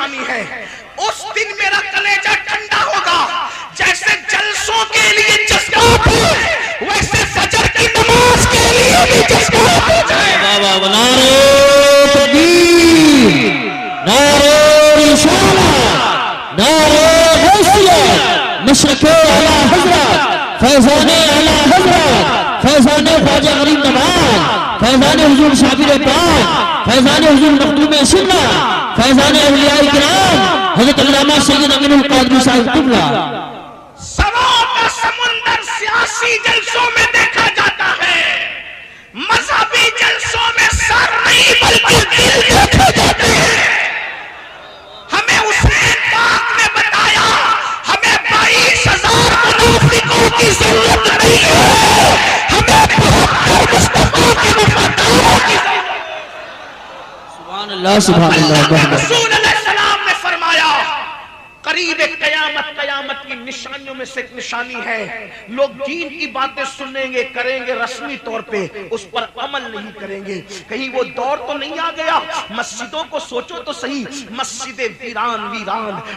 نشانی ہے. اس دن میرا کلیجہ ٹھنڈا ہوگا. جیسے جلسوں کے لیے جذبات ہے ویسے فجر کی نماز کے لیے بھی جذبات ہو جائے. نعرہ تکبیر، نعرہ رسالت، نعرہ حیثیت، مشرق اعلی حضرت، فیضان اعلی حضرت، فیضان خواجہ غریب نواز، فیضان حضور شابر پاک، فیضان حضور مخدوم سنت، فیضان اولیاء کرام حضرت علامہ سید امین القادری صاحب قبلہ. سواد کا سمندر سیاسی جلسوں میں دیکھا جاتا ہے، مذہبی جلسوں میں سر نہیں بلکہ دل دیکھے جاتے ہیں. ہمیں حسین پاک نے بتایا ہمیں 22,000 منافقوں کی ضرورت نہیں ہے، ہمیں 72 مصطفیٰ کے وفاداروں کی ضرورت ہے. سبحان اللہ سبحان اللہ. رسول علیہ السلام نے فرمایا قریب قیامت کی نشانیوں میں سے ایک نشانی ہے، لوگ دین کی باتیں سنیں گے کریں گے رسمی طور پہ، اس پر عمل نہیں کریں گے. کہیں وہ دور تو نہیں آ گیا مسجدوں کو سوچو تو صحیح، مسجدیں ویران،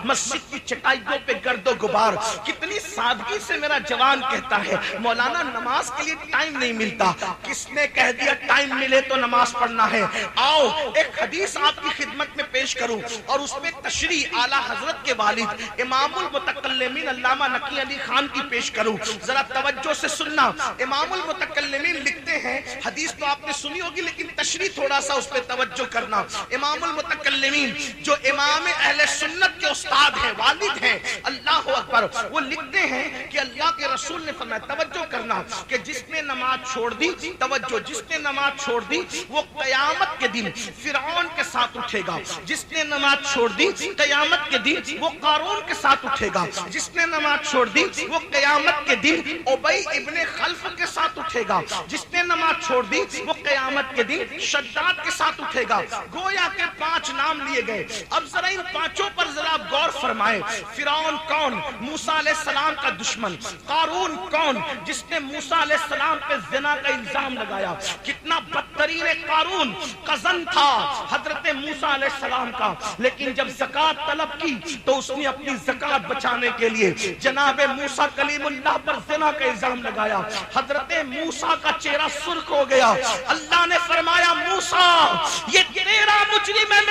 مسجد کی چٹائیوں پہ گرد و غبار. کتنی سادگی سے میرا جوان کہتا ہے مولانا نماز کے لیے ٹائم نہیں ملتا. کس نے کہہ دیا ٹائم ملے تو نماز پڑھنا ہے؟ آؤ ایک حدیث آپ کی خدمت میں پیش کروں اور اس میں تشریح اعلیٰ حضرت کے والد امام المتکلمین علامہ نقی علی خان کی پیش کروں. ذرا توجہ سے سننا. امام المتکلمین لکھتے ہیں، حدیث تو آپ نے سنی ہوگی لیکن تشریح تھوڑا سا اس پہ توجہ کرنا. امام المتکلمین جو امام اہل سنت کے استاد ہیں، والد ہیں، اللہ اکبر، وہ لکھتے ہیں کہ اللہ کے رسول نے فرمایا، توجہ کرنا، کہ جس نے نماز چھوڑ دی، توجہ، جس نے نماز چھوڑ دی وہ قیامت کے دن فرعون کے ساتھ اٹھے گا. جس نے نماز چھوڑ دی قیامت کے دن وہ قارون کے ساتھ اٹھے گا. جس نے نماز چھوڑ دی وہ قیامت کے دن ابی ابن خلف کے ساتھ اٹھے گا. جس نے نماز چھوڑ دی وہ قیامت کے دن شداد کے ساتھ اٹھے گا. گویا کے 5 نام لیے گئے. اب ذرا ان 5 پر ذرا غور فرمائیں. فرعون کون؟ موسیٰ علیہ السلام کا دشمن. قارون کون؟ جس نے موسیٰ علیہ السلام پہ زنا کا الزام لگایا. کتنا بدترین قارون، قزن تھا حضرت موسیٰ علیہ السلام کا، لیکن جب زکوٰۃ طلب کی تو اس نے اپنی زکوٰۃ بچانے کے لیے جناب موسیٰ کلیم اللہ پر زنا کا الزام لگایا. حضرت موسیٰ کا چہرہ سرخ ہو گیا. اللہ نے فرمایا موسیٰ یہ تیرا مجرم ہے،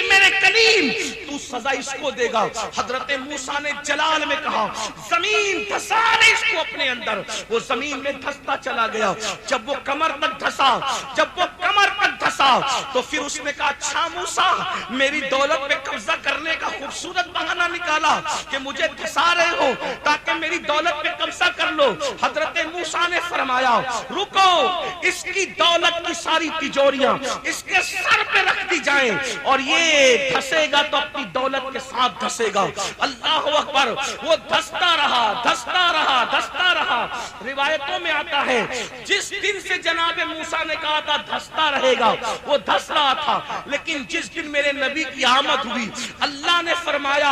میرے کلیم، تو سزا اس کو دے گا. حضرت موسیٰ نے جلال میں کہا زمین دھسا دے اس کو اپنے اندر. وہ زمین میں دھستا چلا گیا. جب وہ کمر تک دھسا تو پھر اس نے کہا اچھا موسیٰ میری دولت پہ قبضہ کرنے کا خوبصورت بہانہ نکالا کہ مجھے دھسا رہے ہو تاکہ میری دولت پہ قبضہ کر لو. حضرت موسیٰ نے فرمایا رکو، اس کی دولت کی ساری تجوریاں اس کے سر پہ رکھ دی جائیں اور یہ دھسے گا تو اپنی دولت کے ساتھ دھسے گا. اللہ اکبر. وہ دھستا رہا. روایتوں میں آتا ہے جس دن سے جناب موسیٰ نے کہا تھا دھستا رہے گا وہ دھس رہا تھا، لیکن جس دن میرے نبی کی آمد ہوئی اللہ نے فرمایا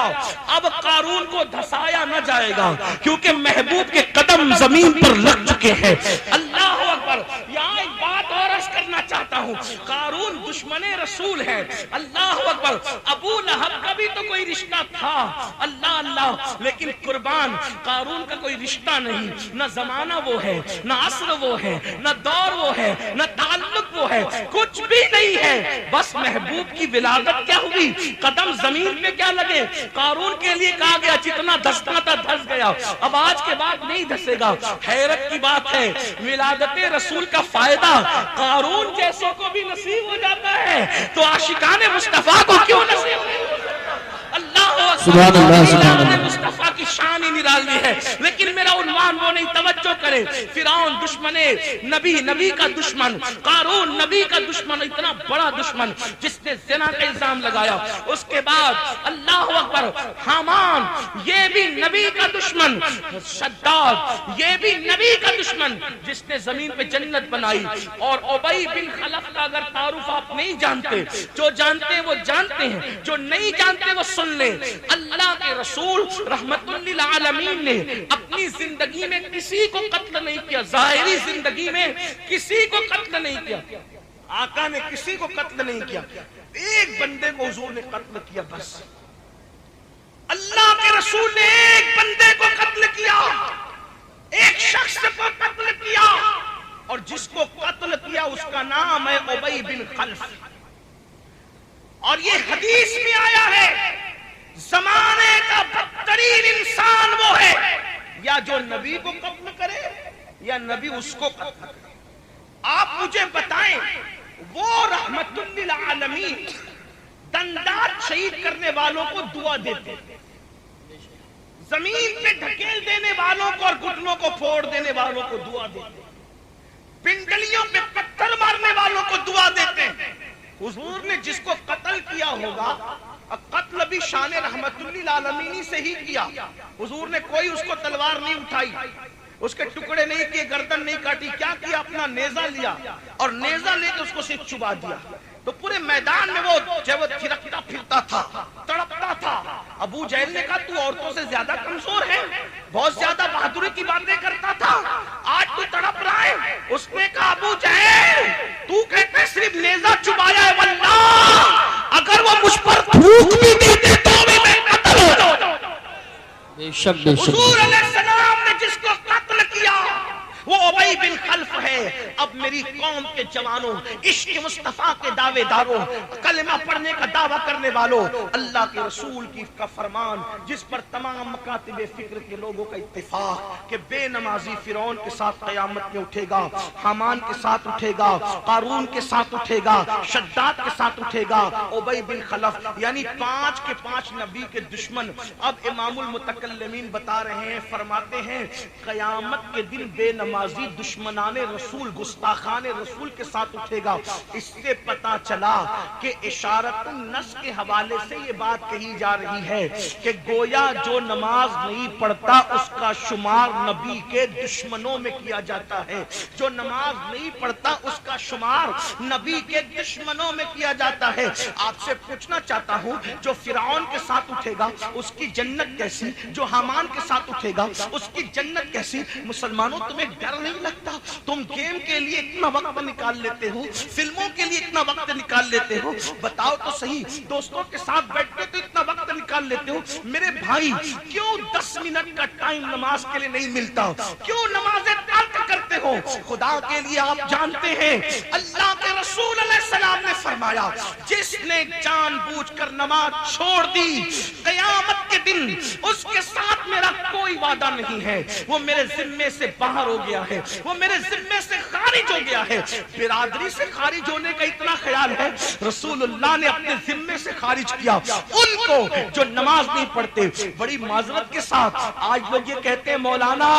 اب قارون کو دھسایا نہ جائے گا کیونکہ محبوب کے قدم زمین پر لگ چکے ہیں. اللہ اکبر. یہاں ایک بات اور عرض کرنا چاہتا ہوں، قارون دشمن رسول ہے. اللہ اکبر. ابو لہب کا بھی تو کوئی رشتہ تھا، اللہ، لیکن قربان قارون کا کوئی رشتہ نہیں. نہ زمانہ وہ ہے، نہ عصر وہ ہے، نہ دور وہ ہے، نہ تعلق وہ ہے، کچھ بھی نہیں ہے. بس محبوب کی ولادت کیا ہوئی، قدم زمین پہ کیا لگے. قارون کے لیے کہا گیا جتنا دھسنا تھا دھس گیا، اب آج کے بعد نہیں دھسے گا. حیرت کی بات ہے ولادت رسول کا فائدہ قارون جیسوں کو بھی نصیب ہو جاتا ہے تو عاشقان مصطفیٰ کو کیوں نصیب نہیں ہو جاتا. اللہ سبحان اللہ. مصطفیٰ کی شان ہی نرالی ہے. لیکن میرا عنوان وہ نہیں، توجہ کرے. فرعون دشمن نبی کا دشمن، قارون نبی کا دشمن، اتنا بڑا دشمن جس نے زنا کا الزام لگایا. اس کے بعد اللہ اکبر حامان یہ بھی نبی کا دشمن، شداد یہ بھی نبی کا دشمن جس نے زمین پہ جنت بنائی. اور ابی بن خلف کا اگر تعارف آپ نہیں جانتے، جو جانتے ہیں وہ جانتے ہیں، جو نہیں جانتے وہ سن لیں. اللہ کے رسول رحمت للعالمین نے اپنی زندگی میں کسی کو قتل نہیں کیا، ظاہری زندگی میں کسی کو قتل نہیں کیا. آقا نے کسی کو قتل نہیں کیا. ایک بندے کو حضور نے قتل کیا بس. اللہ کے رسول نے ایک بندے کو قتل کیا, ایک شخص کو قتل کیا, اور جس کو قتل کیا اس کا نام ہے ابی بن خلف. اور یہ حدیث میں آیا ہے زمانے کا بدترین انسان وہ ہے یا جو نبی کو قتل کرے یا نبی اس کو قتل کرے. آپ مجھے بتائیں وہ رحمت للعالمین دندات شہید کرنے والوں کو دعا دیتے, زمین پہ ڈھکیل دینے والوں کو اور گھٹنوں کو پھوڑ دینے والوں کو دعا دیتے, پنڈلیوں پہ پتھر مارنے والوں کو دعا دیتے. حضور نے جس کو قتل کیا ہوگا, قتل بھی شان رحمت للعالمین سے ہی کیا. حضور نے کوئی اس کو تلوار نہیں اٹھائی, اس کے ٹکڑے نہیں کیے, گردن نہیں کاٹی. کیا کیا؟ اپنا نیزہ لیا اور نیزہ لے کے اس کو صرف چبا دیا. تو پورے میدان میں وہ جب تھرکتا پھرتا تھا, تڑپتا تھا. ابو جہل نے کہا تو عورتوں سے زیادہ کمزور ہے, بہت زیادہ بہادری کی باتیں کرتا تھا, آج تو تڑپ رہا ہے. اس نے کہا ابو جہل تو کہتے صرف نیزہ چبایا ہے, واللہ اگر وہ مجھ پر تھوک بھی دیتے تو بھی میں قتل ہو جاؤں. بے شک بے شک. حضور علیہ السلام نے جس کو قتل کیا وہ ابی بن خلف ہے. اب میری قوم کے جوانوں, عشق مصطفیٰ کے دعوے داروں, کلمہ پڑھنے کا دعویٰ کرنے والوں, اللہ کے رسول کی کا فرمان جس پر تمام مکاتب فکر کے لوگوں کا اتفاق کہ بے نمازی فرعون کے ساتھ قیامت میں اٹھے گا, حامان کے ساتھ اٹھے گا, قارون کے ساتھ اٹھے گا, شداد کے ساتھ اٹھے گا, ابی بن خلف یعنی 5 کے 5 نبی کے دشمن. اب امام المتکلمین بتا رہے ہیں, فرماتے ہیں قیامت کے دن بے نمازی دشمنان رسول, گستاخان رسول کے ساتھ اٹھے گا. اس سے پتا چلا کہ اشارت النص کے حوالے سے یہ بات کہی جا رہی ہے کہ گویا جو نماز نہیں پڑھتا اس کا شمار نبی کے دشمنوں میں کیا جاتا ہے, جو نماز نہیں پڑھتا اس کا شمار نبی کے دشمنوں میں کیا جاتا ہے. آپ سے پوچھنا چاہتا ہوں جو فرعون کے ساتھ اٹھے گا اس کی جنت کیسی, جو حامان کے ساتھ اٹھے گا اس کی جنت کیسی. مسلمانوں تمہیں ڈر نہیں لگتا؟ تم گیم کے لیے اتنا وقت نکال لیتے ہو, فلموں کے لیے اتنا وقت نکال لیتے ہو, بتاؤ تو صحیح, دوستوں کے ساتھ بیٹھ کے تو اتنا وقت نکال لیتے ہو. میرے بھائی کیوں 10 منٹ کا ٹائم نماز کے لیے نہیں ملتا؟ کیوں نمازیں ترک کرتے ہو؟ خدا کے لیے آپ جانتے ہیں اللہ کے رسول علیہ السلام نے فرمایا جس نے جان بوجھ کر نماز چھوڑ دی قیامت کے دن اس کے ساتھ میرا کوئی وعدہ نہیں ہے, وہ میرے ذمے سے باہر ہو گیا ہے, وہ میرے ذمے سے خارج ہو گیا ہے. برادری سے خارج ہونے کا اتنا خیال ہے, رسول اللہ نے اپنے ذمے سے خارج کیا ان کو جو نماز نہیں پڑھتے. بڑی معذرت کے ساتھ آج لوگ یہ کہتے ہیں مولانا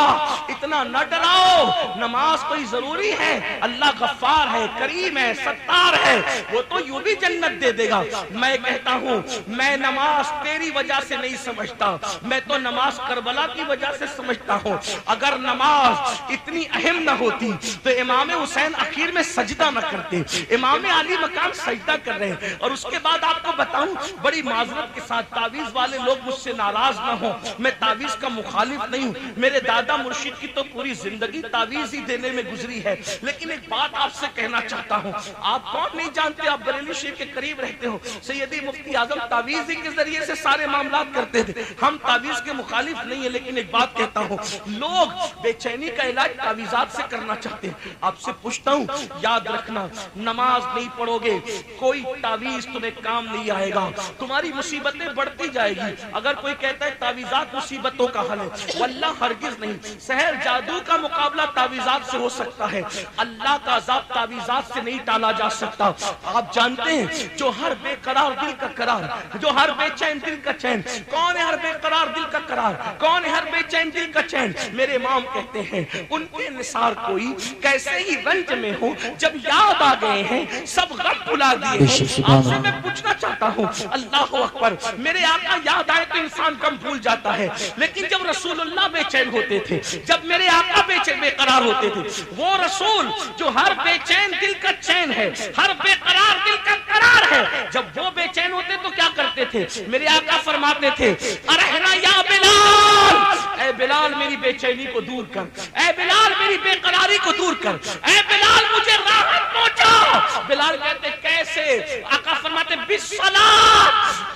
اتنا نہ ڈراؤ, نماز کوئی ضروری ہے, اللہ غفار ہے, کریم ہے, ستار ہے, وہ تو یوں بھی جنت دے دے گا. میں کہتا ہوں میں نماز تیری وجہ سے نہیں سمجھتا, میں تو نماز کربلا کی وجہ سے سمجھتا ہوں. اگر نماز اتنی اہم نہ ہوتی تو امام حسین اخیر میں سجدہ نہ کرتے, امام علی مقام سجدہ کر رہے ہیں. اور اس کے بعد آپ کو بتاؤں بڑی معذرت کے ساتھ, تعویذ والے لوگ مجھ سے ناراض نہ ہوں, میں تعویذ کا مخالف نہیں ہوں, میرے دادا مرشد کی تو پوری زندگی تعویذ ہی دینے میں گزری ہے. لیکن ایک بات آپ سے کہنا چاہتا ہوں, آپ کون نہیں جانتے, آپ بریلی شریف کے قریب رہتے ہو, سیدی مفتی اعظم تعویذ ہی کے ذریعے سے سارے معاملات کرتے تھے. ہم تعویذ کے مخالف نہیں ہیں, لیکن ایک بات کہتا ہوں لوگ بے چینی کا علاج تعویذات سے کرنا چاہتے ہیں. آپ سے پوچھتا ہوں یاد رکھنا نماز نہیں پڑھو گے کوئی تعویذ تمہیں کام نہیں آئے گا, تمہاری مصیبتیں بڑھتی جائے گی. اگر کوئی کہتا ہے تعویذات مصیبتوں کا حل ہے, واللہ ہرگز نہیں. سحر جادو کا مقابلہ تعویذات سے ہو سکتا ہے, اللہ کا عذاب تعویذات سے نہیں ٹالا جا سکتا. آپ جانتے ہیں جو ہر بے قرار دل کا قرار, جو ہر بے چین دل کا چین, کون ہے ہر بے قرار دل کا قرار, کون ہے ہر بے چین دل کا چین؟ میرے امام کہتے ہیں ان کے نثار کوئی کیسے ہی رنج میں ہو, جب یاد آ گئے ہیں سب غم بھلا دیے ہیں. آپ سے میں پوچھنا چاہتا ہوں اللہ اکبر, میرے آقا یاد آئے تو انسان کم بھول جاتا ہے, لیکن جب رسول اللہ بے چین ہوتے تھے, جب میرے آقا بے قرار ہوتے تھے, وہ رسول جو ہر بے چین دل کا چین ہے, ہر بے قرار دل کا قرار ہے, جب وہ بے چین ہوتے تو کیا کرتے تھے؟ میرے آقا فرماتے تھے ارحنا یا بلال, اے بلال میری بے چینی کو دور کر, اے بلال میری بے قراری کو دور کر, اے بلال مجھے راحت پہنچا. بلال کہتے کیسے سے آقا فرماتے بالصلاۃ،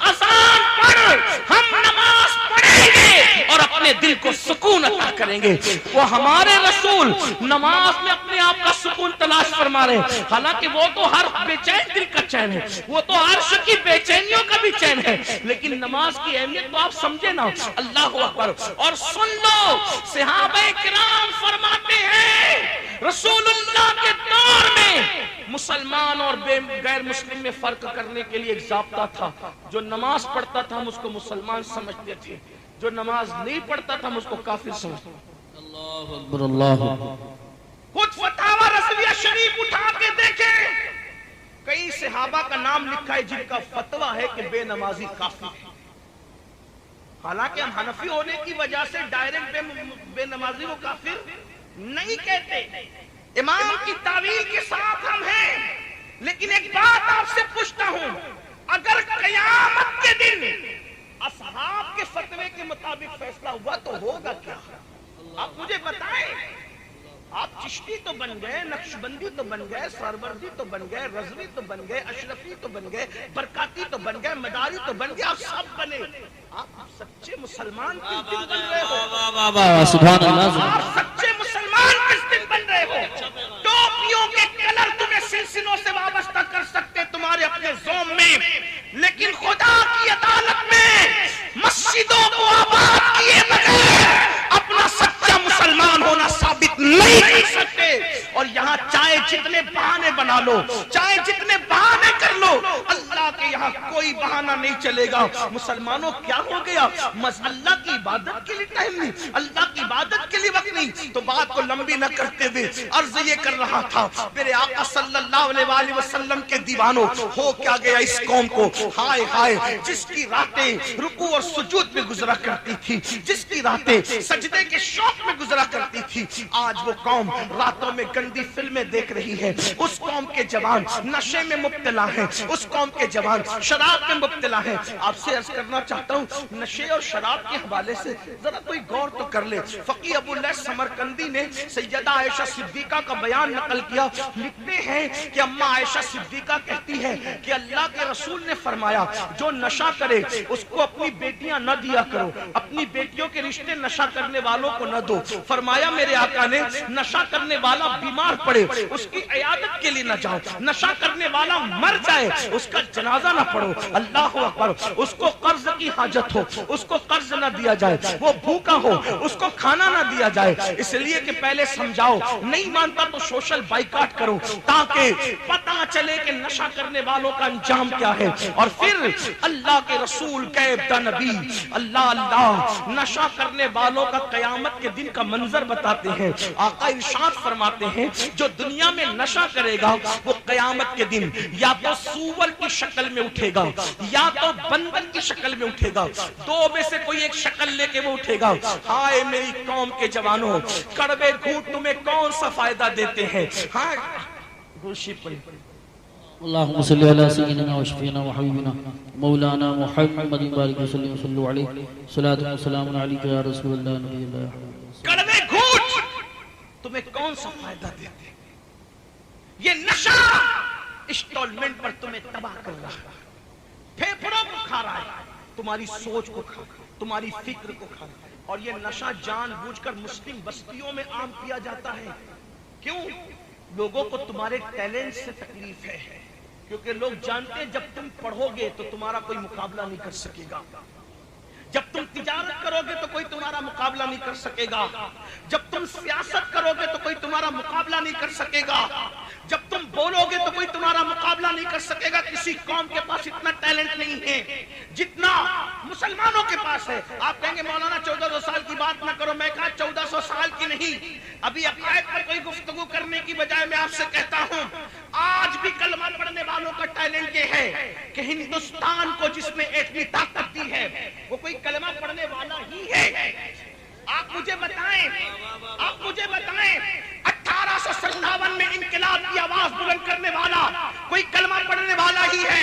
اذان پڑھ، ہم نماز پڑھیں گے اور اپنے دل کو سکون عطا کریں گے۔ وہ ہمارے رسول نماز میں اپنے آپ کا سکون تلاش فرما رہے ہیں، حالانکہ وہ تو ہر بے چین دل کا چین ہے، وہ تو عرش کی بے چینیوں کا بھی چین ہے، لیکن نماز کی اہمیت تو آپ سمجھے نا۔ اللہ اکبر۔ اور سن لو، صحابہ کرام فرماتے ہیں رسول اللہ کے دور میں مسلمان اور غیر مسلم میں فرق کرنے کے لیے ایک ضابطہ تھا۔ جو نماز پڑھتا تھا ہم اس کو مسلمان سمجھتے تھے، جو نماز نہیں پڑھتا تھا ہم اس کو کافر سمجھتے تھے۔ اللہ اکبر، اللہ اکبر۔ خود فتاوی رضویہ شریف اٹھا کے دیکھیں، کئی صحابہ کا نام لکھا ہے جن کا فتویٰ ہے کہ بے نمازی کافر ہے۔ حالانکہ ہم حنفی ہونے کی وجہ سے ڈائریکٹ بے نمازی کو کافر نہیں کہتے، امام کی تعویل کے ساتھ ہم ہیں، لیکن ایک بات آپ سے پوچھتا ہوں، اگر قیامت کے دن اصحاب کے فتوے کے مطابق فیصلہ ہوا تو ہوگا کیا؟ آپ مجھے بتائیں۔ آپ چشتی تو بن گئے، نقشبندی تو بن گئے، سہروردی تو بن گئے، رضوی تو بن گئے، اشرفی تو بن گئے، برکاتی تو بن گئے، مداری تو بن گئے، آپ سب بنے۔ آپ سچے مسلمان کس دن بن رہے ہو؟ سبحان اللہ۔ آپ سچے مسلمان کس دن بن رہے ہو؟ ٹوپیوں کے کلر تمہیں سلسلوں سے وابستہ کر سکتے تمہارے اپنے زوم میں، لیکن خدا کی عدالت میں مسجدوں کو آباد کیے بغیر اپنا سچا مسلمان ہونا ثابت نہیں کر سکتے۔ اور یہاں چاہے جتنے بہانے بنا لو، چاہے جتنے بہانے کر لو، اللہ کے یہاں کوئی بہانہ نہیں چلے گا۔ مسلمانوں کیا ہو گیا؟ اللہ کی عبادت کے لیے ٹائم نہیں، اللہ کی عبادت کے لیے وقت نہیں۔ تو بات کو لمبی نہ کرتے ہوئے عرض یہ کر رہا تھا، میرے آقا صلی اللہ علیہ وآلہ وسلم کے دیوانوں، ہو کیا گیا اس قوم کو؟ ہائے ہائے، جس کی راتیں رکوع اور سجود میں گزرا کرتی تھی، جس کی راتیں سجدے کے شوق میں گزرا کرتی تھی، آج وہ قوم راتوں میں گندی فلمیں دیکھ رہی ہے۔ اس قوم کے جوان نشے میں مبتلا ہیں، اس قوم کے جوان شراب میں مبتلا ہیں۔ آپ سے عرض کرنا چاہتا ہوں، نشے اور شراب کے حوالے سے ذرا کوئی غور تو کر لے۔ فقیہ ابو اللہ سمرقندی نے سیدہ عائشہ صدیقہ کا بیان نقل کیا، لکھتے ہیں کہ اماں عائشہ صدیقہ کہتی ہے کہ اللہ کے رسول نے فرمایا جو نشہ کرے اس کو اپنی بیٹیاں نہ دیا کرو، اپنی بیٹیوں کے رشتے نشہ کرنے والوں کو نہ دو۔ فرمایا میرے آقا نے نشہ کرنے والا بیمار پڑے اس کی عیادت کے لیے نہ جاؤ، نشہ کرنے والا مر جائے اس کا جنازہ نہ پڑھو۔ اللہ اکبر۔ اس کو قرض کی حاجت ہو اس کو قرض نہ دیا جائے، وہ بھوکا ہو اس کو کھانا نہ دیا جائے، اس لیے کہ پہلے سمجھاؤ، نہیں مانتا تو سوشل بائیکاٹ کرو تاکہ پتہ چلے کہ نشہ کرنے والوں کا انجام کیا ہے۔ اور پھر اللہ کے رسول کہتا نبی اللہ اللہ نشہ کرنے والوں کا قیامت کے دن کا منظر بتاتے ہیں۔ آقا ارشاد فرماتے ہیں جو دنیا میں نشہ کرے گا وہ قیامت کے دن یا تو سور کی شکل میں اٹھے گا یا تو بندر کی شکل میں اٹھے گا، دو میں سے کوئی ایک شکل لے کے وہ اٹھے گا۔ ہائے میری قوم کے جوانوں، کڑوے گھونٹ تمہیں کون سا فائدہ دیتے ہیں؟ ہاں گوشی پڑی۔ اللهم صل على سيدنا وشفينا وحبيبنا مولانا محمد بارك وسلم وصلوا عليه صلاة وسلام عليك يا رسول الله نبي الله۔ کڑوے گھونٹ تمہیں کون سا فائدہ دیتے ہیں؟ یہ نشہ انسٹالمنٹ پر تمہیں تباہ کر رہا ہے، پھیپھڑوں کو کھا رہا ہے، تمہاری سوچ کو کھا رہا ہے، تمہاری فکر کو کھا رہا ہے۔ اور یہ نشہ جان بوجھ کر مسلم بستیوں میں عام کیا جاتا ہے۔ کیوں؟ لوگوں کو تمہارے ٹیلنٹ سے تکلیف ہے، کیونکہ لوگ جانتے ہیں جب تم پڑھو گے تو تمہارا کوئی مقابلہ نہیں کر سکے گا، جب تم تجارت کرو گے تو کوئی تمہارا مقابلہ نہیں کر سکے گا، جب تم سیاست کرو گے تو کوئی تمہارا مقابلہ نہیں کر سکے گا، جب تم بولو گے تو کوئی تمہارا مقابلہ نہیں کر سکے گا۔ کسی قوم کے پاس اتنا ٹیلنٹ نہیں ہے جتنا مسلمانوں کے پاس ہے۔ آپ کہیں گے مولانا 1400 سال کی بات نہ کرو، میں کہا 1400 سال کی نہیں، ابھی عقائد پر کوئی گفتگو کرنے کی بجائے میں آپ سے کہتا ہوں آج بھی کلمہ پڑھنے والوں کا ٹیلنٹ یہ ہے کہ ہندوستان کو جس نے ایٹمی طاقت دی ہے وہ کوئی کلمہ پڑھنے والا ہی ہے۔ آپ مجھے بتائیں 1857 میں انقلاب کی آواز بلند کرنے والا کوئی کلمہ پڑھنے والا ہی ہے،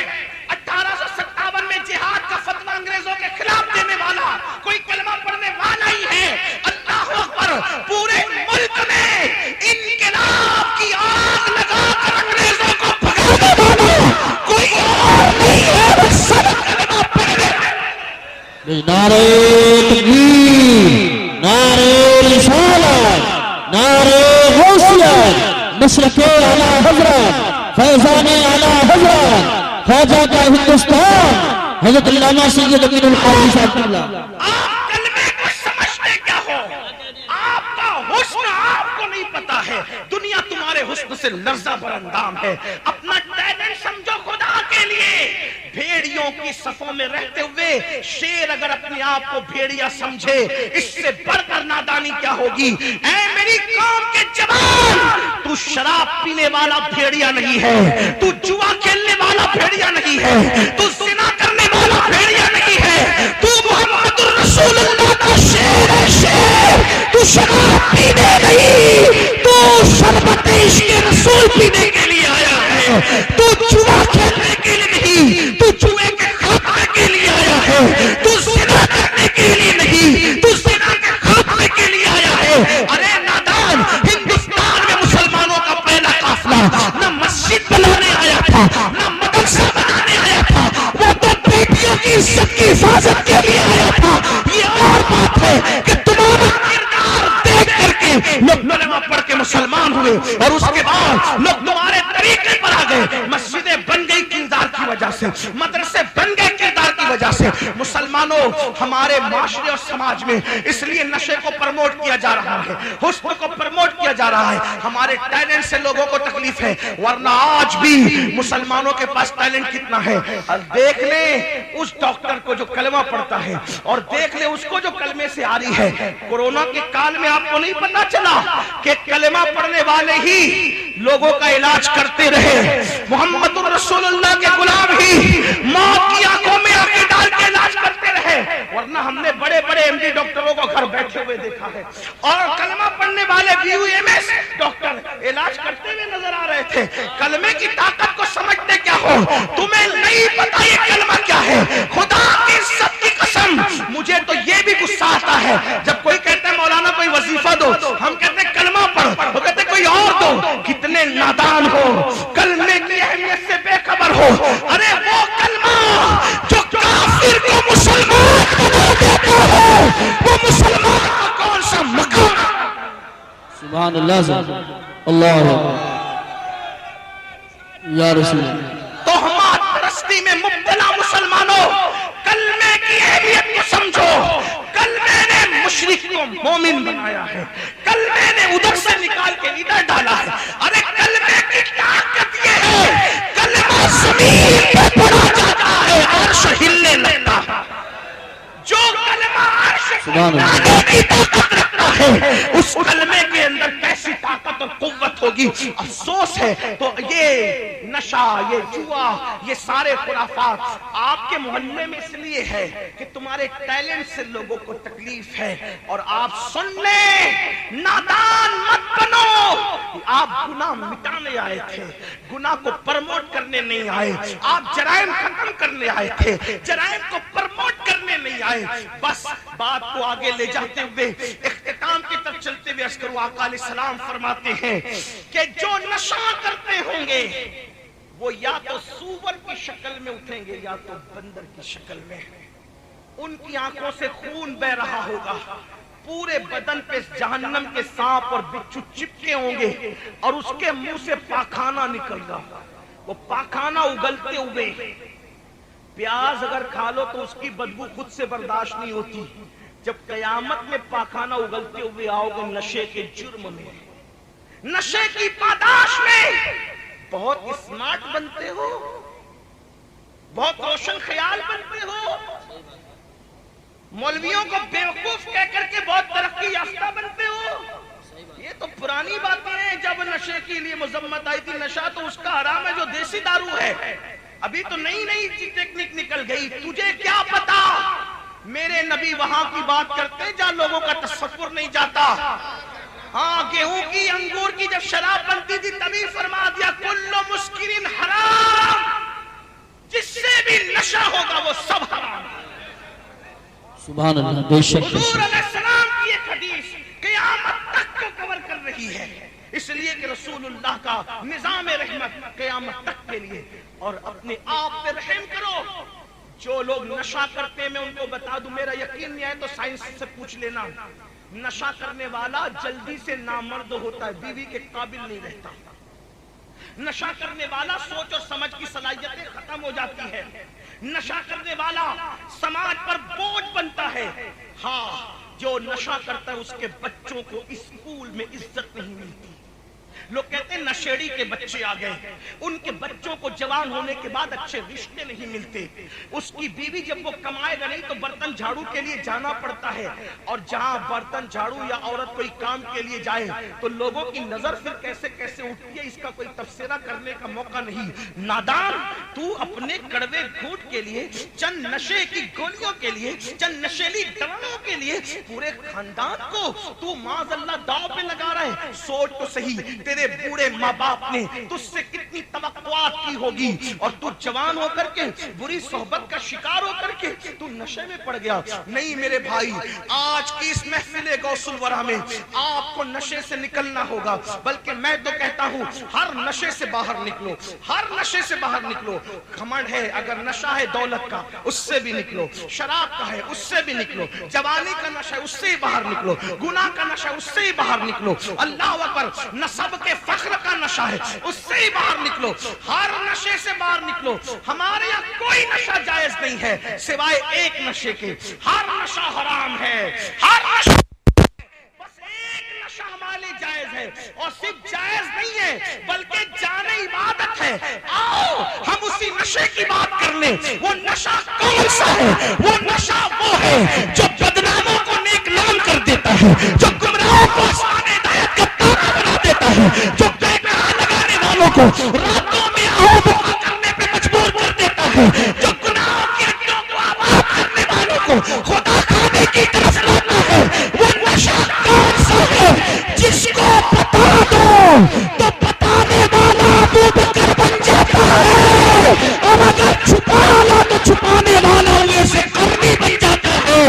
1857 میں جہاد کا فتویٰ انگریزوں کے خلاف دینے والا کوئی کلمہ پڑھنے والا ہی ہے۔ اللہ اکبر۔ پورے ملک میں انقلاب کی آگ لگا کر انگریزوں کو بھگانے والا نعرہ تکبیر، نعرہ رسالت، نعرہ غوثیت، مشرق اعلی حضرت، فیضان اعلی حضرت، خواجہ کا ہندوستان، حضرت علامہ سید امین القادری صاحب اللہ۔ آپ کلمے کو سمجھتے کیا ہو؟ آپ کا حسن آپ کو نہیں پتا ہے، دنیا تمہارے حسن سے لرزہ بر اندام ہے۔ اپنا ٹیلنٹ سمجھو خدا کے لیے۔ بھیڑیوں کی صفوں میں رہتے ہوئے شیر اگر اپنے آپ کو بھیڑیا سمجھے، اس سے بڑھ کر نادانی کیا ہوگی؟ اے میری قوم کے جوان، تو شراب پینے والا بھیڑیا نہیں ہے، تو جوا کھیلنے والا بھیڑیا نہیں ہے، تو زنا کرنے والا بھیڑیا نہیں ہے، تو محمد الرسول اللہ کا شیر ہے، شیر۔ تو شراب پینے نہیں، تو شربت عشق رسول پینے کے لیے آیا ہے، تو جوا کھیلنے کے لیے نہیں، تو جوے کے خاتمے کے لیے آیا ہے، تو زنا کرنے کے لیے نہیں، تو زنا کے خاتمے کے لیے آیا ہے۔ ارے نادان، ہندوستان میں مسلمانوں کا پہلا قافلہ نہ مسجد بنانے آیا تھا، نہ مدرسہ بنانے آیا تھا، وہ تو بیٹیوں کی عزت کی حفاظت کے لیے آیا تھا۔ یہ اور بات ہے کہ تمہارا کردار دیکھ کر کے لوگ کلمہ پڑھ کے مسلمان ہوئے، اور اس کے بعد لوگ تمہارے طریقے پر آ گئے۔ مسجدیں بن گئی کردار کی وجہ سے، مدرسے بن گئے کردار کی وجہ سے۔ مسلمانوں، ہمارے معاشرے اور سماج میں اس لیے نشے کو پرموٹ کیا جا رہا ہے، حسن کو پرموٹ کیا جا رہا ہے، ہمارے ٹیلنٹ سے لوگوں کو تکلیف ہے، ورنہ آج بھی مسلمانوں کے پاس ٹیلنٹ کتنا ہے۔ اور دیکھ لیں اس ڈاکٹر کو جو کلمہ پڑھتا ہے، اور دیکھ لیں اس کو جو کلمے سے آ رہی ہے۔ کورونا کے کال میں آپ کو نہیں پتا چلا کہ کلمہ پڑھنے والے ہی لوگوں کا علاج کرتے رہے، محمد الرسول اللہ کے غلام ہی موت کی آنکھوں میں آنکھیں ڈال کے علاج کرتے رہے، ورنہ ہم نے بڑے بڑے ایم ڈی ڈاکٹروں کو گھر بیٹھے ہوئے دیکھا ہے، اور کلمہ پڑھنے والے BUMS ڈاکٹر علاج کرتے ہوئے نظر آ رہے تھے۔ کلمے کی طاقت کو سمجھتے کیا ہو؟ تمہیں نہیں پتا یہ کلمہ کیا ہے۔ خدا کی عزت کی قسم، مجھے تو یہ بھی غصہ آتا ہے جب کوئی کہتا ہے مولانا کوئی وظیفہ دو، ہم کہتے ہیں کلمہ پڑھ، وہ کہتے ہیں کوئی اور دو۔ کتنے نادان ہو، کلمے کی اہمیت سے بے خبر ہو۔ ارے وہ کلمہ جو کافر کو مسلمان بنا دیتا ہے، وہ مسلمان کا کون سا مقام ہے؟ سبحان اللہ، اللہ یا رسول اللہ۔ تہمات پرستی میں مبتلا مسلمانوں، کلمے کی اہمیت کو سمجھو۔ کلمے نے مشرک کو مومن بنایا ہے، کلمے نے ادھر سے نکال کے ادھر ڈالا ہے۔ ارے کلمے کی طاقت یہ ہے، کلمہ زمین پہ پڑا جاتا ہے عرش ہلنے لگتا ہے۔ جو کلمہ عرش ہلانے کی طاقت رکھتا ہے، اس کلمے کے اندر کیسی طاقت اور قوت ہوگی۔ افسوس ہے تو یہ نشہ، یہ جوا، یہ سارے خرافات آپ کے محلے میں اس لیے ہے کہ تمہارے ٹیلنٹ سے لوگوں کو تکلیف ہے، اور آپ سن لیں، نادان مت بنو۔ آپ گناہ مٹانے آئے تھے، گناہ کو پرموٹ کرنے نہیں آئے۔ آپ جرائم ختم کرنے آئے تھے، جرائم کو پرموٹ کرنے نہیں آئے۔ بس بات کو آگے لے جاتے ہوئے اختتام کی طرف چلتے ہوئے عرض کروں، آقا علیہ السلام فرماتے ہیں کہ جو نشہ کرتے ہوں گے وہ یا تو سور کی شکل میں اٹھیں گے یا تو بندر کی شکل میں۔ ان کی آنکھوں سے خون بہ رہا ہوگا، پورے بدن پہ جہنم کے سانپ اور بچھو چپکے ہوں گے، اور اس کے منہ سے پاخانہ نکل گا۔ وہ پاخانہ اگلتے ہوئے، پیاز اگر کھا لو تو اس کی بدبو خود سے برداشت نہیں ہوتی، جب قیامت میں پاخانہ اگلتے ہوئے آؤ گے نشے کے جرم میں، نشے کی پاداش میں، بہت اسمارٹ بنتے ہو، بہت روشن خیال بنتے ہو، مولویوں کو بیوقوف کہہ کر کے بہت ترقی یافتہ بنتے ہو۔ یہ تو پرانی باتیں ہیں، جب نشے کے لیے مذمت آئی تھی، نشہ تو اس کا حرام ہے جو دیسی دارو ہے، ابھی تو نئی نئی ٹیکنیک نکل گئی۔ تجھے کیا پتا، میرے نبی وہاں کی بات کرتے جہاں لوگوں کا تصور نہیں جاتا۔ ہاں، گیہوں کی، انگور کی جب شراب بنتی تھی تبھی فرما دیا کلو مسکرین حرام، جس سے بھی نشہ ہوگا وہ سب حرام ہے۔ سبحان اللہ، بے شک حضور علیہ السلام کی ایک حدیث قیامت تک کو کور کر رہی ہے، اس لیے کہ رسول اللہ کا نظام رحمت قیامت تک کے لیے۔ اور اپنے آپ پہ رحم کرو، جو لوگ نشہ کرتے ہیں میں ان کو بتا دوں، میرا یقین نہیں ہے تو سائنس سے پوچھ لینا، نشہ کرنے والا جلدی سے نامرد ہوتا ہے، بیوی کے قابل نہیں رہتا۔ نشہ کرنے والا سوچ اور سمجھ کی صلاحیتیں ختم ہو جاتی ہے، نشہ کرنے والا سماج پر بوجھ بنتا ہے۔ ہاں، جو نشہ کرتا ہے اس کے بچوں کو اسکول میں عزت نہیں ملتی۔ لوگ کہتے ہیں نشیڑی کے بچے آ گئے، ان کے بچوں کو جوان ہونے کے بعد اچھے رشتے نہیں ملتے۔ اس کی بیوی جب وہ کمائے گا نہیں تو برتن جھاڑو کے لیے جانا پڑتا ہے، اور جہاں برتن جھاڑو یا عورت کوئی کام کے لیے جائے تو لوگوں کی نظر پھر کیسے کیسے اٹھتی ہے، اس کا کوئی تبصرہ کرنے کا موقع نہیں۔ نادان، تو اپنے کڑوے گھونٹ کے لیے، چند نشے کی گولیوں کے لیے، چند نشیلی دواؤں کے لیے پورے خاندان کو تو معاذ اللہ داؤ پہ لگا رہا ہے۔ سوچ تو صحیح، تیرے بوڑھے ماں باپ نے تجھ سے کتنی توقعات کی ہوگی، اور تو جوان ہو کر کے بری صحبت کا شکار ہو کر کے تو نشے میں پڑ گیا۔ نہیں میرے بھائی، آج کی اس محفل غوث الورا میں آپ کو نشے سے نکلنا ہوگا، بلکہ میں تو کہتا ہوں ہر نشے سے باہر نکلو، ہر نشے سے باہر نکلو۔ گھمنڈ ہے، اگر نشہ ہے دولت کا اس سے بھی نکلو، شراب کا ہے اس سے بھی نکلو، جوانی کا نشہ ہے اس سے ہی باہر نکلو، گناہ کا نشہ ہے اس سے ہی باہر نکلو، اللہ اکبر، نسب کے فخر کا نشہ ہے اس سے ہی باہر نکلو، ہر نشے سے باہر نکلو۔ ہمارے یہاں کوئی نشہ جائز نہیں ہے سوائے ایک نشے کے، ہر نشہ حرام ہے، ہر نشہ، بس ایک نشہ ہمارے لیے جائز ہے، اور صرف جائز نہیں ہے بلکہ جان عبادت ہے۔ آؤ ہم اسی نشے کی بات کر لیں۔ وہ نشہ کون سا ہے؟ وہ نشہ وہ ہے جو بدناموں کو نیک نام کر دیتا ہے، جو گمراہوں کو آسان ہدایت کا تارا بنا دیتا ہے، جو بے کہا لگانے والوں کو راتوں میں آہو بکا کرنے پہ مجبور کر دیتا ہے، جو گناہوں کی ہڈیوں کو آباد کرنے والوں کو خدا کھانے کی طرف لاتا ہے۔ وہ نشہ کون سا ہے؟ جس کو بتا دو تو بتانے والا ابو بکر بن جاتا ہے، اور اگر چھپا لا تو چھپانے والا یہ سے قرنی بن جاتا ہے۔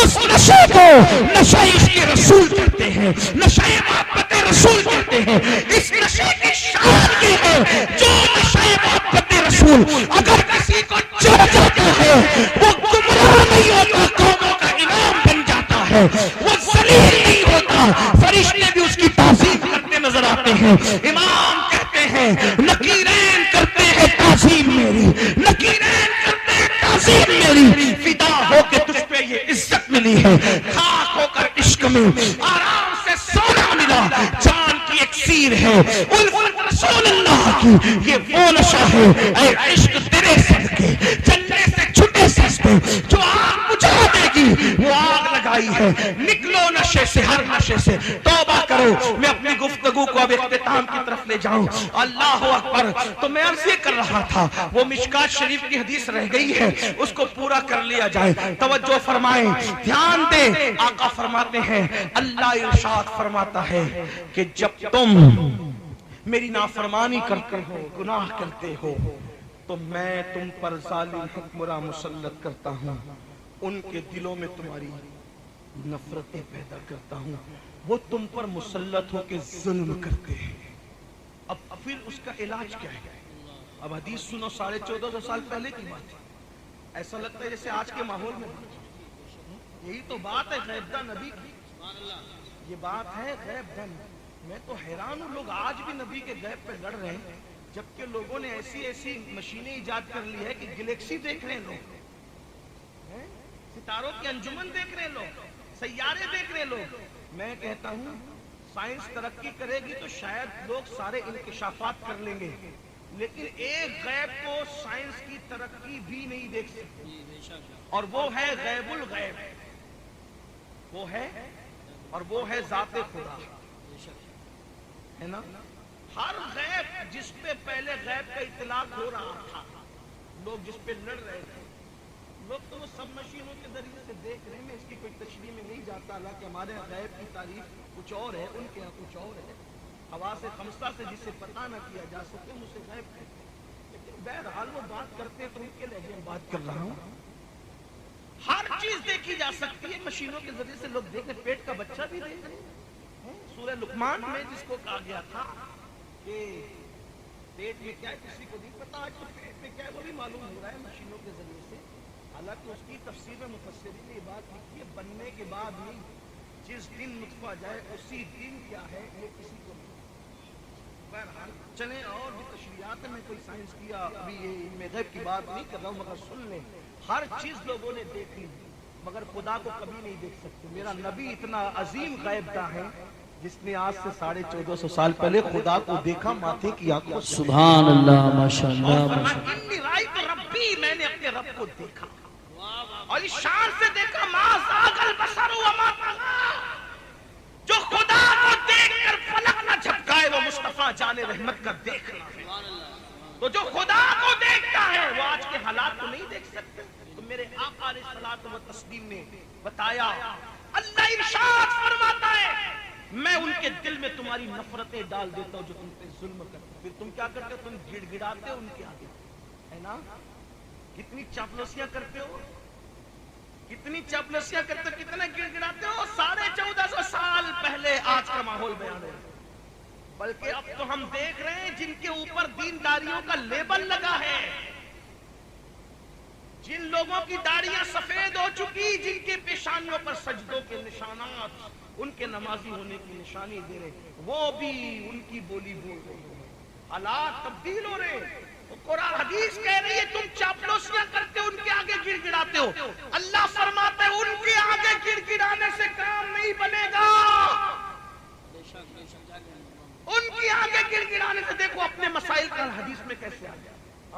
اس نشے کو نشہ عشق رسول کہتے ہیں، نشہ محبت رسول کہتے ہیں۔ اس نشے کی شان یہ ہے، جو نشہ محبت رسول اگر کسی کو چڑھ جاتا ہے وہ گمراہ نہیں ہوتا، قوموں کا امام بن جاتا ہے، وہ ذلیل نہیں ہوتا، فرشتے بھی اس کی تعظیم کرتے نظر آتے ہیں۔ امام کہتے ہیں نکیرین کرتے ہیں تعظیم میری، نکیرین کرتے ہیں تعظیم میری، فدا ہو کے تجھ پہ یہ عزت ملی ہے، خاک ہو کر عشق میں آرام سے سونا ملا، جان کی ایک سیر ہے الفت رسول اللہ کی، یہ وہ نشہ ہے اے عشق تیرے صدقے جلنے سے چھٹے سستے، جو آگ بجھا دے گی وہ آگ لگائی ہے۔ نکلو نشے سے، ہر نشے سے توبہ کرو۔ میں اپنی گفتگو کو اب اختتام کی طرف لے جاؤں، اللہ اکبر۔ تو میں عرض یہ کر رہا تھا وہ مشکات شریف کی حدیث رہ گئی ہے، اس کو پورا کر لیا جائے، توجہ فرمائیں، دھیان دیں۔ آقا فرماتے ہیں، اللہ ارشاد فرماتا ہے کہ جب تم میری نافرمانی کرتے ہو، گناہ کرتے ہو، تو میں تم پر ظالم حکمراں مسلط کرتا ہوں، ان کے دلوں میں تمہاری نفرتیں پیدا کرتا ہوں، وہ تم پر مسلط ہو کے ظلم کرتے ہیں۔ اب پھر اس کا علاج کیا ہے؟ اب حدیث سنو، 1450 سال پہلے کی بات ہے، ایسا لگتا ہے جیسے آج کے ماحول میں یہی تو بات ہے غیب داں نبی کی، یہ بات ہے غیب داں۔ میں تو حیران ہوں، لوگ آج بھی نبی کے غیب پہ لڑ رہے ہیں، جبکہ لوگوں نے ایسی ایسی مشینیں ایجاد کر لی ہے کہ گلیکسی دیکھ رہے ہیں لوگ، ستاروں کی انجمن دیکھ رہے ہیں لوگ، سیارے دیکھ رہے ہیں لوگ۔ میں کہتا ہوں سائنس ترقی کرے گی تو شاید لوگ سارے انکشافات کر لیں گے، لیکن ایک غیب کو سائنس کی ترقی بھی نہیں دیکھ سکتی، اور وہ ہے غیب الغیب، وہ ہے، اور وہ ہے ذات خدا، ہے نا؟ ہر غیب جس پہ پہلے غیب کا اطلاق ہو رہا تھا، لوگ جس پہ لڑ رہے تھے، لوگ تو وہ سب مشینوں کے ذریعے سے دیکھ رہے ہیں۔ میں اس کی کوئی تشریح میں نہیں جاتا، حالانکہ ہمارے غیب کی تعریف کچھ اور ہے، ان کے یہاں کچھ اور ہے، حواس خمسہ سے جسے پتہ نہ کیا جا سکے ہم اسے غیب کہتے ہیں، لیکن بہرحال وہ بات کرتے ہیں تو ان کے لہجے میں بات کر رہا ہوں۔ ہر چیز دیکھی جا سکتی ہے مشینوں کے ذریعے سے، لوگ دیکھ رہے، پیٹ کا بچہ بھی دیکھ رہے ہیں۔ سورہ لقمان میں جس کو کہا گیا تھا کہ پیٹ میں کیا ہے کسی کو نہیں پتا، آج تو پیٹ میں کیا ہے وہ بھی معلوم ہو رہا ہے مشینوں کے ذریعے سے۔ حالانکہ اس کی تفسیر میں مفسرین نے یہ بات لکھی ہے بننے کے بعد نہیں، جس دن نطفہ جائے اسی دن کیا ہے یہ کسی کو نہیں۔ بہرحال چلیں اور بھی تشریحات میں کوئی سائنس کیا، ابھی یہ علم غیب کی بات نہیں کر رہا ہوں، مگر سن لیں ہر چیز لوگوں نے دیکھ لی مگر خدا کو کبھی نہیں دیکھ سکتے۔ میرا نبی اتنا عظیم غیب داں ہے جس نے آج سے 1450 سال پہلے خدا کو دیکھا ماتھے کی آنکھوں سے، سبحان اللہ ماشاءاللہ اور فرمایا انی رأیت ربی، میں نے اپنے رب کو دیکھا اور اس شان سے دیکھا ما زاغ البصر وما طغى، جو خدا کو دیکھ کر فلک نہ جھپکائے وہ مصطفیٰ جان رحمت کا دیکھنا ہے۔ تو جو خدا کو دیکھتا ہے وہ آج کے حالات کو نہیں دیکھ سکتے۔ تو میرے آقا علیہ الصلوۃ والتسلیم نے بتایا، اللہ ارشاد فرماتا ہے میں ان کے دل میں تمہاری نفرتیں ڈال دیتا ہوں جو تم پہ ظلم کرتے ہو، پھر تم کیا کرتے ہو؟ تم گڑ گڑاتے ہو ان کے آگے، ہے نا؟ کتنی چاپلوسیاں کرتے ہو، کتنی چاپلوسیاں کرتے ہو، کتنے گڑ گڑاتے ہو۔ 1450 سال پہلے آج کا ماحول بیان ہے، بلکہ اب تو ہم دیکھ رہے ہیں جن کے اوپر دینداریوں کا لیبل لگا ہے، جن لوگوں کی داڑیاں سفید ہو چکی، جن کے پیشانیوں پر سجدوں کے نشانات ان کے نمازی ہونے کی نشانی دے رہے، وہ بھی ان کی بولی بول رہے ہیں۔ حالات تبدیل ہو رہے ہیں، قرآن حدیث کہہ رہی ہے تم چاپلوسیاں کرتے ہو، ان کے آگے گڑ گڑاتے ہو۔ اللہ فرماتا ہے ان کے آگے گڑ گڑانے سے کام نہیں بنے گا، ان کی آگے گڑ گڑانے سے دیکھو اپنے مسائل کا حدیث میں کیسے آ گیا۔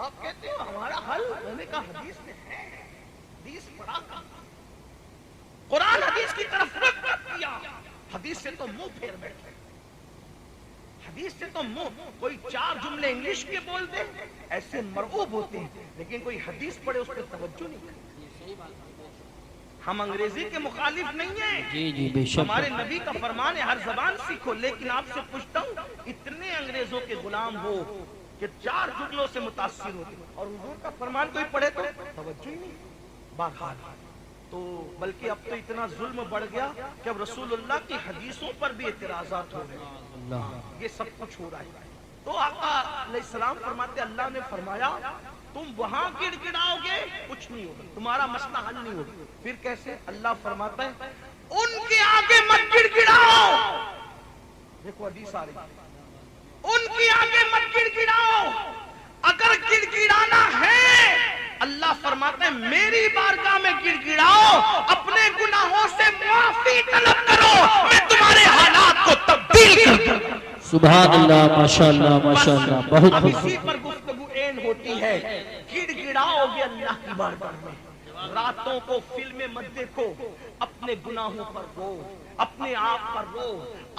آپ کہتے ہو ہمارا حل ہونے کا حدیث میں ہے، حدیث پڑھا تھا، قرآن حدیث کی طرف رخ کیا، حدیث سے تو منہ پھیر بیٹھے، حدیث سے تو منہ، کوئی 4 جملے انگلش کے بول دے ایسے مرعوب ہوتے ہیں، لیکن کوئی حدیث پڑھے اس پہ توجہ نہیں کرتے۔ ہم انگریزی کے مخالف نہیں ہیں، جی بے شک، ہمارے نبی کا فرمان ہے ہر زبان سیکھو، لیکن آپ سے پوچھتا ہوں اتنے انگریزوں کے غلام ہو کہ 4 جملوں سے متاثر ہوتے اور حضور کا فرمان کوئی پڑھے تو توجہ ہی نہیں۔ بہرحال تو بلکہ اب تو اتنا ظلم بڑھ گیا کہ اب رسول اللہ کی حدیثوں پر بھی اعتراضات ہو رہے ہیں، یہ سب کچھ ہو رہا ہے۔ تو آقا علیہ السلام فرماتے اللہ نے فرمایا تم وہاں گڑ گڑاؤ گے کچھ نہیں ہوگا، تمہارا مسئلہ حل نہیں ہوگا۔ پھر کیسے؟ اللہ فرماتا ہے ان کے آگے مت گڑ گڑاؤ، دیکھو حدیث آ رہی ہے، ان کے آگے مت گڑ گڑاؤ، اگر گڑ گڑانا ہے اللہ فرماتا ہے میری بارگاہ میں گڑ گڑاؤ، اپنے گناہوں سے معافی طلب کرو، میں تمہارے حالات کو تبدیل کر دوں۔ سبحان اللہ ماشاءاللہ ماشاءاللہ، بہت اب خوب۔ اسی پر گفتگو این ہوتی ہے، گڑ گڑاؤ گے اللہ کی بارگاہ میں، راتوں کو فلمیں مت دیکھو، اپنے گناہوں پر رو، اپنے آپ پر رو،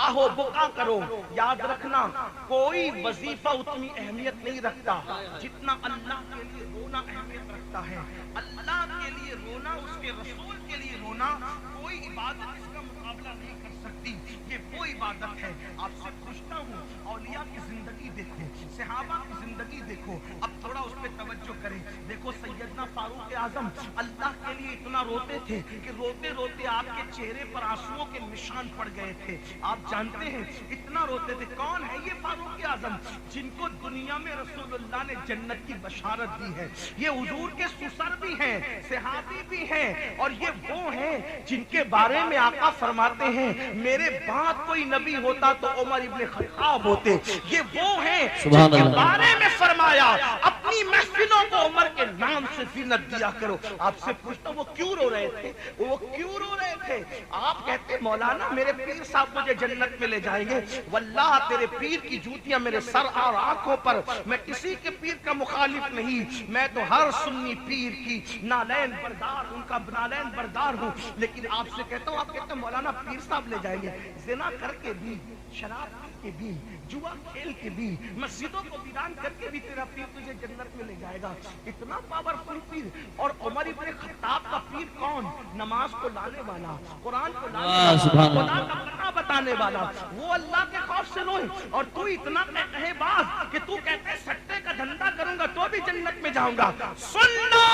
آہو بکا کرو۔ یاد رکھنا کوئی وظیفہ اتنی اہمیت نہیں رکھتا جتنا اللہ کے لیے رونا اہمیت رکھتا ہے۔ اللہ کے لیے رونا، اس کے رسول کے لیے رونا، کوئی عبادت اس کا مقابلہ نہیں کر سکتی، یہ وہ عبادت ہے۔ آپ سے پوچھتا ہوں اولیاء کی زندگی دیکھو، صحابہ کی زندگی دیکھو، اب تھوڑا اس پہ توجہ کریں۔ دیکھو سیدنا فاروق اعظم اللہ کے لیے اتنا روتے تھے کہ روتے روتے آپ کے چہرے پر آنسوؤں کے نشان پڑ گئے تھے۔ آپ جانتے ہیں اتنا روتے تھے۔ کون ہے یہ فاروق اعظم؟ جن کو دنیا میں رسول اللہ نے جنت کی بشارت دی ہے، یہ حضور کے سسر بھی ہیں، صحابی بھی ہیں، اور یہ وہ ہیں جن کے بارے میں آقا فرماتے ہیں میرے بعد کوئی نبی ہوتا تو عمر ابن خطاب ہوتے۔ یہ وہ ہیں جن کے بارے میں فرمایا اپنی محفلوں کو عمر کے نام سے زینت دیا کرو۔ آپ سے پوچھتا ہوں وہ کیوں رو رہے تھے؟ وہ کیوں رو رہے تھے؟ آپ کہتے مولانا میرے پیر صاحب مجھے جنت میں لے جائیں گے، واللہ تیرے پیر کی جوتیاں میرے سر اور آنکھوں پر، میں کسی کے پیر کا مخالف نہیں، میں تو ہر سنی پیر کی نالین بردار، ان کا نالین بردار ہوں، لیکن آپ سے کہتا ہوں، آپ کہتے ہیں مولانا پیر صاحب لے جائیں گے، زنا کر کے بھی، شراب پی کے بھی، جوا کھیل کے بھی، مسجدوں کو ویران کر کے بھی تیرا پیر تجھے جنت میں لے جائے گا۔ اتنا پاورفل پیر۔ اور عمر ابن خطاب کا پیر کون؟ نماز کو لانے والا، قرآن کو لانے والا، خدا کا پتہ بتانے والا، وہ اللہ کے خوف سے روئے، اور تو اتنا کہے باز کہ تو کہتے سٹے کا دھندا کروں گا تو بھی جنت میں جاؤں گا۔ سن لو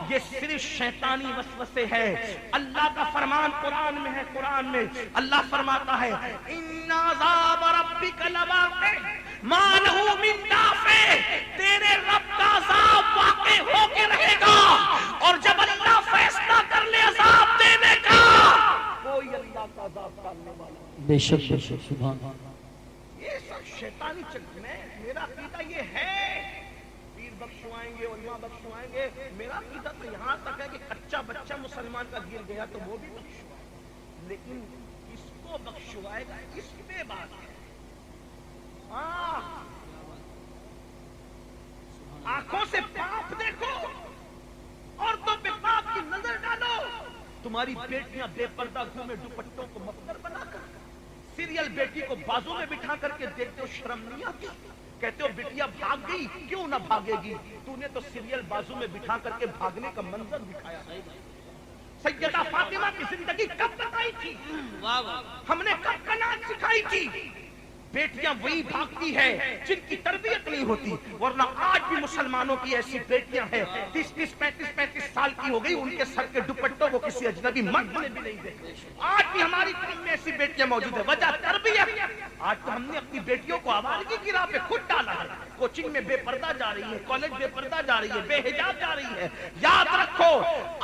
یہ صرف شیطانی وسوسے ہے، اللہ کا فرمان قرآن میں ہے، قرآن میں اللہ فرماتا ہے ان عذاب ربک لواقع ما لہ من دافع، تیرے رب کا عذاب واقع ہو کے رہے گا، اور جب اللہ بے شک سبحان اللہ. یہ سب شیطانی میرا عقیدہ یہ ہے. پیر بخشوائیں گے، علماء بخشوائیں گے، میرا عقیدہ تو یہاں تک ہے کہ کچا بچہ مسلمان کا گر گیا تو وہ بھی بخشوائے، لیکن اس کو بخشوائے گا اس میں بات ہے. آنکھوں سے پاپ دیکھو، عورتوں پہ پاپ کی نظر ڈالو. تمہاری بیٹیاں بے پردہ گھومے دوپٹوں کو مفلر بنا کر، سیریل بیٹی کو بازو میں بٹھا کر کے دیکھتے ہو، شرم نہیں آتی؟ کہتے ہو بیٹیا بھاگ گئی، کیوں نہ بھاگے گی؟ تو نے تو سیریل بازو میں بٹھا کر کے بھاگنے کا منظر دکھایا. سیدہ فاطمہ کی زندگی کب بتائی تھی؟ ہم نے کب قناعت سکھائی تھی؟ بیٹیاں وہی بھاگتی ہے جن کی تربیت نہیں ہوتی. ورنہ آج بھی مسلمانوں کی ایسی بیٹیاں ہیں 30-30 35-35 سال کی ہو گئی، ان کے سر کے دوپٹوں کو کسی اجنبی مرد نے بھی نہیں دیکھا. آج بھی ہماری قوم میں ایسی بیٹیاں موجود ہیں. وجہ تربیت. آج تو ہم نے اپنی بیٹیوں کو آوارگی کی راہ پہ خود ڈالا ہے. کوچنگ میں بے پردہ جا رہی ہے، کالج بے پردہ جا رہی ہے، بے حجاب جا رہی ہے. یاد رکھو،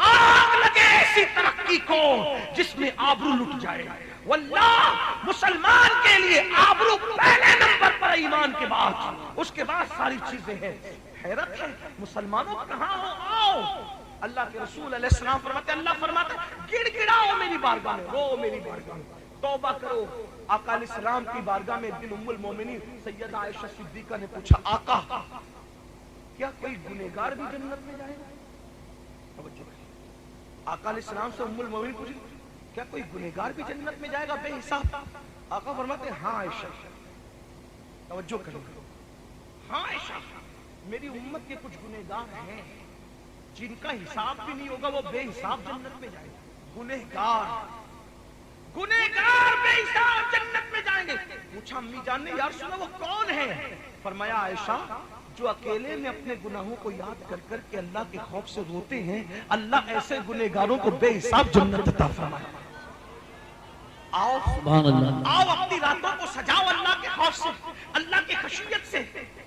آگ لگے ایسی ترقی کو جس میں آبرو لٹ جائے. واللہ مسلمان کے لیے آبرو پہلے نمبر پر، ایمان کے بعد، اس کے بعد ساری چیزیں ہیں. حیرت ہے مسلمانوں کہاں ہو؟ آؤ. اللہ کے رسول علیہ السلام فرماتے، اللہ فرماتے گڑ گڑاؤ میری بارگاہ میں، رو میری بارگاہ میں، توبہ کرو. آقا علیہ السلام کی بارگاہ میں ایک دن ام المومنین سیدہ عائشہ صدیقہ نے پوچھا، آقا کیا کوئی گنہگار بھی جنت میں جائے گا؟ آقا علیہ السلام سے ام المومنین پوچھی، کیا کوئی گنہگار بھی جنت میں جائے گا بے حساب؟ آقا فرماتے ہاں عائشہ، توجہ کرو، ہاں عائشہ، میری امت کے کچھ گنہگار ہیں جن کا حساب بھی نہیں ہوگا، وہ بے حساب جنت میں جائیں گے. گنہگار بے حساب جنت میں جائیں گے. پوچھا امی جان نے، یا رسول اللہ وہ کون ہے؟ فرمایا عائشہ، جو اکیلے میں اپنے گناہوں کو یاد کر کر کے اللہ کے خوف سے روتے ہیں، اللہ ایسے گنہگاروں کو بے حساب جنت عطا فرمائے. آؤ سبحان اللہ. آؤ اپنی راتوں کو سجاؤ اللہ کے خوف سے، اللہ کی خشیت سے.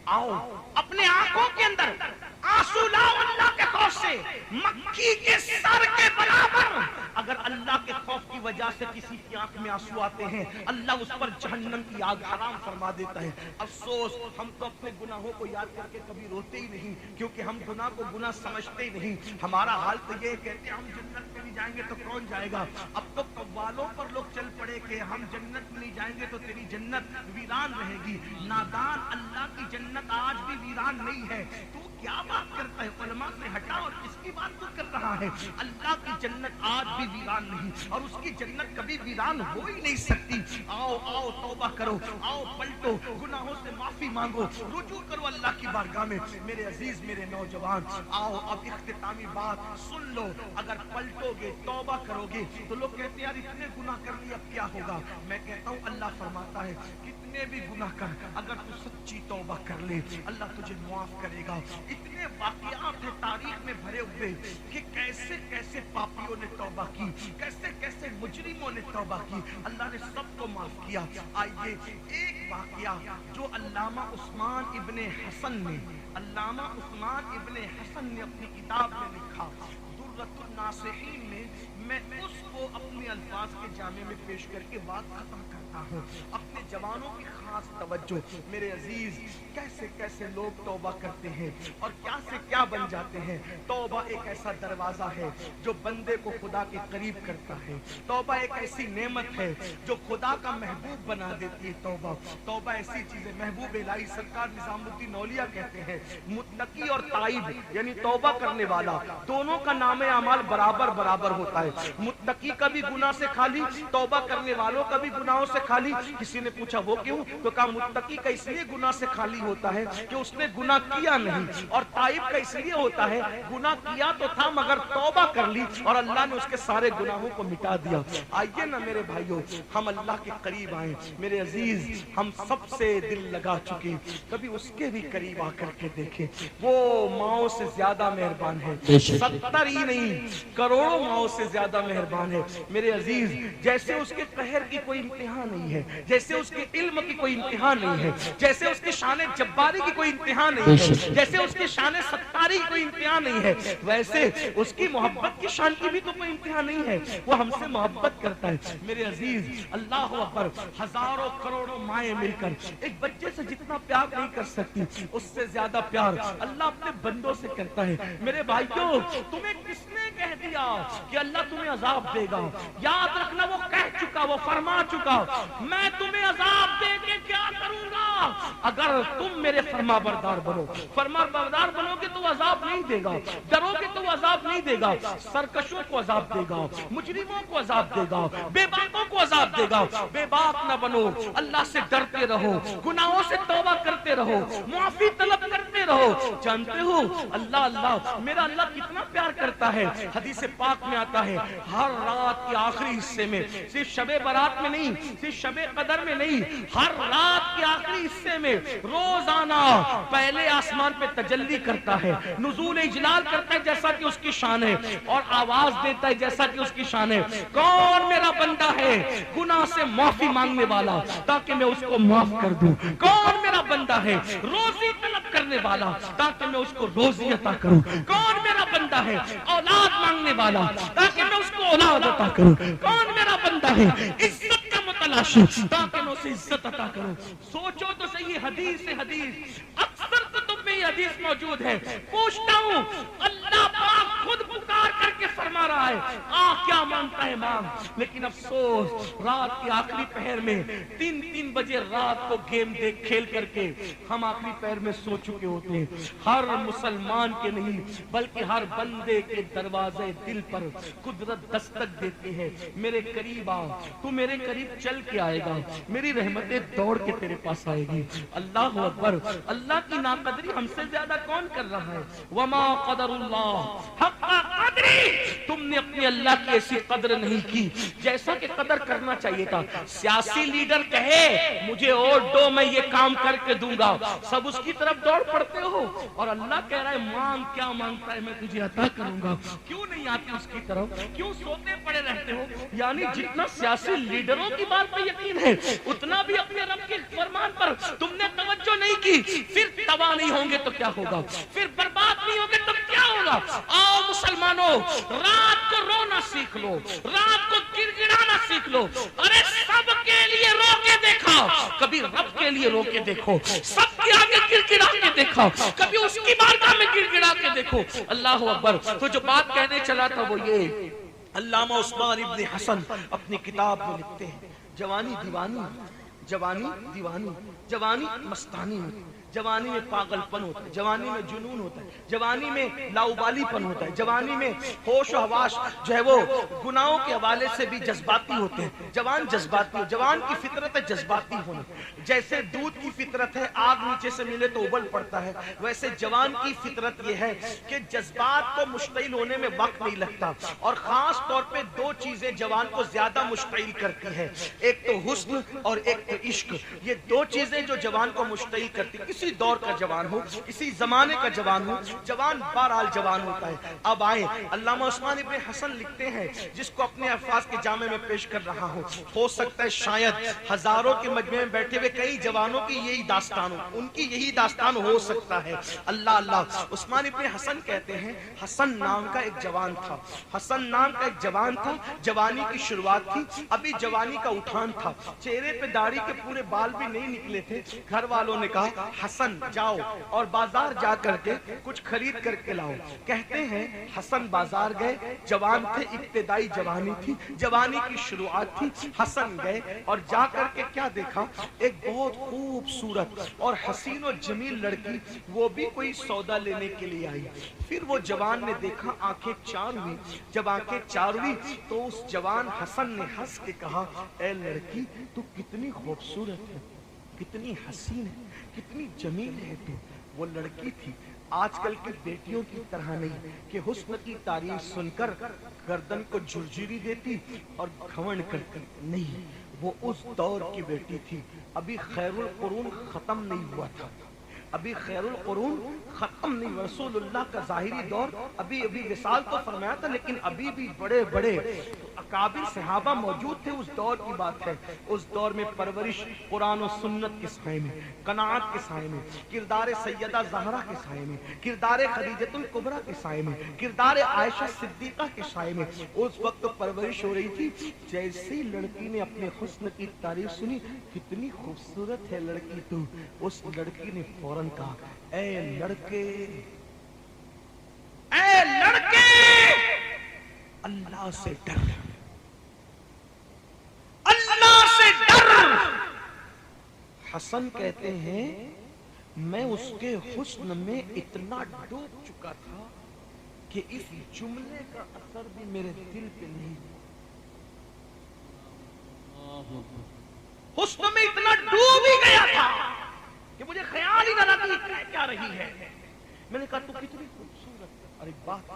آؤ اپنے آنکھوں کے اندر آنسو لاؤ اللہ کے خوف سے. مکھی کے سر کے برابر اگر اللہ کے خوف کی وجہ سے کسی کی آنکھ میں آنسو آتے ہیں، اللہ اس پر جہنم کی آگ حرام فرما دیتا ہے. افسوس، ہم تو اپنے گناہوں کو یاد کر کے کبھی روتے ہی نہیں، کیونکہ ہم گناہ کو گناہ سمجھتے ہی نہیں. ہمارا حال تو یہ کہتے ہیں ہم جنت میں نہیں جائیں گے تو کون جائے گا. اب تو قوالوں پر لوگ چل پڑے کہ ہم جنت میں نہیں جائیں گے تو تیری جنت ویران رہے گی. نادان، اللہ کی جنت آج بھی ویران نہیں ہے. تو کیا بات کرتا ہے؟ علماء سے ہٹا اور کس کی بات تو کر رہا ہے؟ اللہ کی جنت آج بھی ویران نہیں، اور اس کی جنت کبھی ویران ہو ہی نہیں سکتی. آؤ آؤ توبہ کرو، آؤ پلٹو، گناہوں سے معافی مانگو، رجوع کرو اللہ کی بارگاہ میں. میرے عزیز، میرے نوجوان، آؤ اب اختتامی بات سن لو. اگر پلٹو گے، توبہ کرو گے، تو لوگ کہتے ہیں یار اتنے گناہ کر لیے اب کیا ہوگا؟ میں کہتا ہوں اللہ فرماتا ہے کتنے بھی گناہ کر، اگر تو سچی توبہ کر لے اللہ تجھے معاف کرے گا. اتنے واقعات ہیں تاریخ میں بھرے ہوئے کہ کیسے کیسے پاپیوں نے توبہ کی، کیسے کیسے مجرموں نے توبہ کی، اللہ نے سب کو معاف کیا. آئیے ایک واقعہ جو علامہ عثمان ابن حسن نے اپنی کتاب میں لکھا، درۃ الناصحین میں، میں اس کو اپنے الفاظ کے جامع میں پیش کر کے بات ختم کرتا ہوں. اپنے جوانوں کی خاص توجہ. میرے عزیز، کیسے کیسے لوگ توبہ کرتے ہیں اور کیا سے کیا بن جاتے ہیں. توبہ ایک ایسا دروازہ ہے جو بندے کو خدا کے قریب کرتا ہے. توبہ ایک ایسی نعمت ہے جو خدا کا محبوب بنا دیتی ہے. توبہ ایسی چیز ہے. محبوب الہی سرکار نظام الدین اولیاء کہتے ہیں متقی اور تائب یعنی توبہ کرنے والا دونوں کا نام اعمال برابر برابر ہوتا ہے. متقی کا بھی گناہ سے خالی، توبہ کرنے والوں کا بھی گناہوں سے خالی. کسی نے پوچھا وہ کیوں؟ تو کہا متقی کا اس لیے گناہ سے خالی ہوتا ہے کہ اس نے گناہ کیا نہیں، اور تائب کا اس لیے ہوتا ہے گناہ کیا تو تھا مگر توبہ کر لی اور اللہ نے اس کے سارے گناہوں کو مٹا دیا. آئیے نا میرے بھائیوں، ہم اللہ کے قریب آئیں. میرے عزیز، ہم سب سے دل لگا چکے، کبھی اس کے بھی قریب آ کر کے دیکھیں. وہ ماؤں سے زیادہ مہربان ہے. 70 ہی نہیں نہیں کروڑوں ماؤں سے زیادہ مہربان ہے میرے عزیز. جیسے اس کے قہر کی کوئی انتہا نہیں ہے, جیسے اس کے علم کی کوئی انتہا نہیں ہے, جیسے اس کے شان جباری کی کوئی انتہا نہیں ہے, جیسے اس کے شان ستاری کی کوئی انتہا نہیں ہے, ویسے اس کی محبت کی شان کی بھی تو کوئی انتہا نہیں ہے. وہ ہم سے محبت کرتا ہے میرے عزیز. اللہ اکبر. ہزاروں کروڑوں مائیں مل کر ایک بچے سے جتنا پیار نہیں کر سکتی, اس سے زیادہ پیار اللہ اپنے بندوں سے کرتا ہے. میرے بھائیوں, تمہیں کس نے کہہ دیا کہ اللہ تمہیں عذاب دے گا؟ یاد رکھنا, وہ کہہ چکا, وہ فرما چکا, میں تمہیں عذاب دے کے کیا کروں گا اگر تم میرے فرما بردار بنو. فرما بردار بنو گے تو عذاب نہیں دے گا, ڈرو گے تو عذاب نہیں دے گا. سرکشوں کو عذاب دے گا, مجرموں کو عذاب دے گا, بے باکوں کو عذاب دے گا. بے باک نہ بنو, اللہ سے ڈرتے رہو, گناہوں سے توبہ کرتے رہو, معافی طلب کرتے رہو. جانتے ہو اللہ میرا اللہ کتنا پیار کرتا ہے. حدیث پاک میں آتا ہے ہر رات کے آخری حصے میں, صرف شب برات میں نہیں, صرف شب قدر میں نہیں, ہر رات کے آخری حصے میں روزانہ پہلے آسمان پہ تجلی کرتا ہے, نزول اجلال کرتا ہے جیسا کہ اس کی شان ہے, اور آواز دیتا ہے جیسا کہ اس کی شان ہے. کون میرا بندہ ہے گناہ سے معافی مانگنے والا تاکہ میں اس کو معاف کر دوں؟ کون میرا بندہ ہے روزی طلب کرنے والا تاکہ میں اس کو روزی عطا کروں؟ کون میرا بندہ ہے اولاد مانگنے والا تاکہ میں اس کو اولاد عطا کروں؟ کون میرا بندہ ہے عزت کا متلاشی تاکہ میں اسے عزت عطا کروں؟ سوچو تو صحیح. حدیث سے حدیث اکثر کتب میں یہ حدیث موجود ہے. پوچھتا ہوں, اللہ پاک خود پکار کر کے فرما رہا ہے, کیا مانگتا ہے مانگ. لیکن افسوس, رات کے آخری پہر میں 3 بجے رات کو گیم دیکھ کھیل کر کے ہم آخری پہر میں سو چکے ہوتے ہیں. ہر مسلمان کے نہیں بلکہ ہر بندے کے دروازے دل پر قدرت دستک دیتی ہے. میرے قریب آ, تو میرے قریب چل کے آئے گا, میری رحمتیں دوڑ کے تیرے پاس آئے گی. اللہ اکبر. اللہ کی ناقدری ہم سے زیادہ کون کر رہا ہے؟ وما قدر اللہ حق قدری. تم نے اپنی اللہ کی ایسی قدر نہیں کی جیسا کہ قدر کرنا چاہیے تھا. سیاسی لیڈر کہے مجھے ووٹ دو, میں یہ کام کر کے دوں گا, سب اس کی طرف دوڑ پڑتے ہو, اور اللہ کہہ رہا ہے مانگ, کیا مانگتا ہے میں تجھے عطا کروں گا. کیوں نہیں آتے اس کی طرف؟ کیوں سوتے پڑے رہتے ہو؟ یعنی جتنا سیاسی لیڈروں کی بات پہ یقین ہے اتنا بھی اپنے رب کے فرمان پر تم نے توجہ نہیں کی. پھر تباہ نہیں ہوں گے تو کیا ہوگا؟ پھر برباد نہیں ہوگے تو کیا ہوگا؟ آؤ مسلمانوں, رات کو رونا سیکھ لو, رات کو گڑگڑانا سیکھ لو. ارے سب کے لیے رو کے دیکھا, کبھی رب کے لیے رو کے دیکھو. سب کے آگے گڑگڑا کے دیکھا, کبھی اس کی بارگاہ میں گڑگڑا کے دیکھو. اللہ اکبر. تو جو بات کہنے چلا تھا وہ یہ, علامہ عثمان ابن حسن اپنی کتاب میں لکھتے ہیں جوانی دیوانی, جوانی دیوانی, جوانی مستانی ہوتی, جوانی میں پاگل پن ہوتا ہے, جوانی میں جنون ہوتا ہے, جوانی میں لاؤبالی پن ہوتا ہے, جوانی میں ہوش و حواس جو ہے وہ گناہوں کے حوالے سے بھی جذباتی ہوتے ہیں. جوان جذباتی ہو, جوان کی فطرت ہے جذباتی ہونا. جیسے دودھ کی فطرت ہے آگ نیچے سے ملے تو ابل پڑتا ہے, ویسے جوان کی فطرت یہ ہے کہ جذبات کو مشتعل ہونے میں وقت نہیں لگتا. اور خاص طور پہ 2 چیزیں جوان کو زیادہ مشتعل کرتی ہیں, ایک تو حسن اور ایک تو عشق. یہ 2 چیزیں جو جوان کو مشتعل کرتی ہیں. کسی دور کا جوان ہو, کسی زمانے کا جوان ہو, جوان بہرحال جوان ہوتا ہے. اب آئے, علامہ عثمان ابن حسن لکھتے ہیں جس کو اپنے الفاظ کے جامع میں پیش کر رہا ہوں. ہو سکتا ہے شاید ہزاروں کے مجمع میں بیٹھے ہوئے کئی جوانوں کی یہی داستان ہو, ان کی یہی داستان ہو سکتا ہے. اللہ. عثمان ابن حسن کہتے ہیں حسن نام کا ایک جوان تھا, حسن نام کا ایک جوان تھا. جوانی کی شروعات تھی, ابھی جوانی کا اٹھان تھا, چہرے پہ داڑھی کے پورے بال بھی نہیں نکلے تھے. گھر والوں نے کہا حسن جاؤ اور بازار جا کر کے کچھ خرید کر کے لاؤ. کہتے ہیں حسن بازار گئے, جوان تھے, ابتدائی جوانی تھی, جوانی کی شروعات تھی. حسن گئے اور جا کر کے کیا دیکھا, ایک بہت خوبصورت اور حسین و جمیل لڑکی, وہ بھی کوئی سودا لینے کے لیے آئی. پھر وہ جوان نے دیکھا, آنکھیں چار ہوئی. جب آنکھیں چار ہوئی تو اس جوان حسن نے ہنس کے کہا, اے لڑکی تو کتنی خوبصورت ہے, کتنی حسین ہے, کتنی جمیل ہے تو. وہ لڑکی تھی آج کل کی بیٹیوں کی طرح نہیں کہ حسن کی تعریف سن کر گردن کو جھرجھری دیتی اور گھمنڈ کرتی, نہیں, وہ اس دور کی بیٹی تھی, ابھی خیر القرون ختم نہیں ہوا تھا. ابھی خیر القرون ختم نہیں، رسول اللہ کا ظاہری دور ابھی وصال تو فرمایا تھا، لیکن ابھی بھی بڑے بڑے اکابر صحابہ موجود تھے۔ اس دور کی بات ہے، اس دور میں پرورش قرآن و سنت کے سائے میں، قناعت کے سائے میں، کردار سیدہ زہرا کے سائے میں، کردار خدیجۃ الکبریٰ کے سائے میں، کردار عائشہ صدیقہ کے سائے میں اس وقت پرورش ہو رہی تھی۔ جیسے ہی لڑکی نے اپنے حسن کی تعریف سنی، کتنی خوبصورت ہے لڑکی تو، اس لڑکی نے فوراً کہا اے لڑکے، اے لڑکے، اللہ سے ڈر، اللہ سے ڈر۔ حسن کہتے ہیں میں اس کے حسن میں اتنا ڈوب چکا تھا کہ اس جملے کا اثر بھی میرے دل پہ نہیں، حسن میں اتنا ڈوب ہی گیا تھا کہ مجھے خیال ہی نہ رہا کہ کہہ کیا رہی ہے۔ میں نے کہا تو کتنی خوبصورت، ارے بات،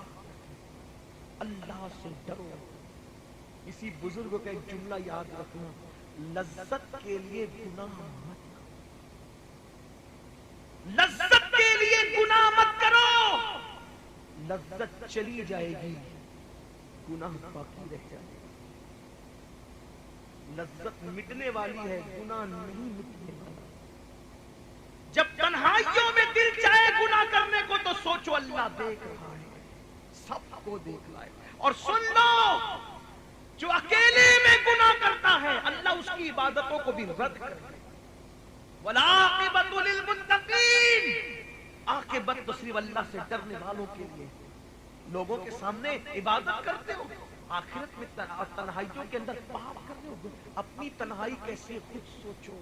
اللہ سے ڈرو۔ اسی بزرگ کا ایک جملہ یاد رکھنا، لذت کے لیے گناہ مت کرو، لذت کے لیے گناہ مت کرو، لذت چلی جائے گی، گناہ باقی رہ جائے گا۔ لذت مٹنے والی ہے، گناہ نہیں مٹنے والا۔ جب تنہائیوں میں دل چاہے گناہ کرنے کو تو سوچو اللہ دیکھ رہا ہے، سب کو دیکھ رہا ہے۔ اور سن لو، جو اکیلے میں گناہ کرتا ہے اللہ اس کی عبادتوں کو بھی رد کرے۔ وَالْعَاقِبَةُ لِلْمُتَّقِينَ، عاقبت تو صرف اللہ سے ڈرنے والوں کے لیے۔ لوگوں کے سامنے عبادت کرتے ہو، آخرت میں تنہائیوں کے اندر پاپ کر رہے ہو، اپنی تنہائی کیسے خود سوچو۔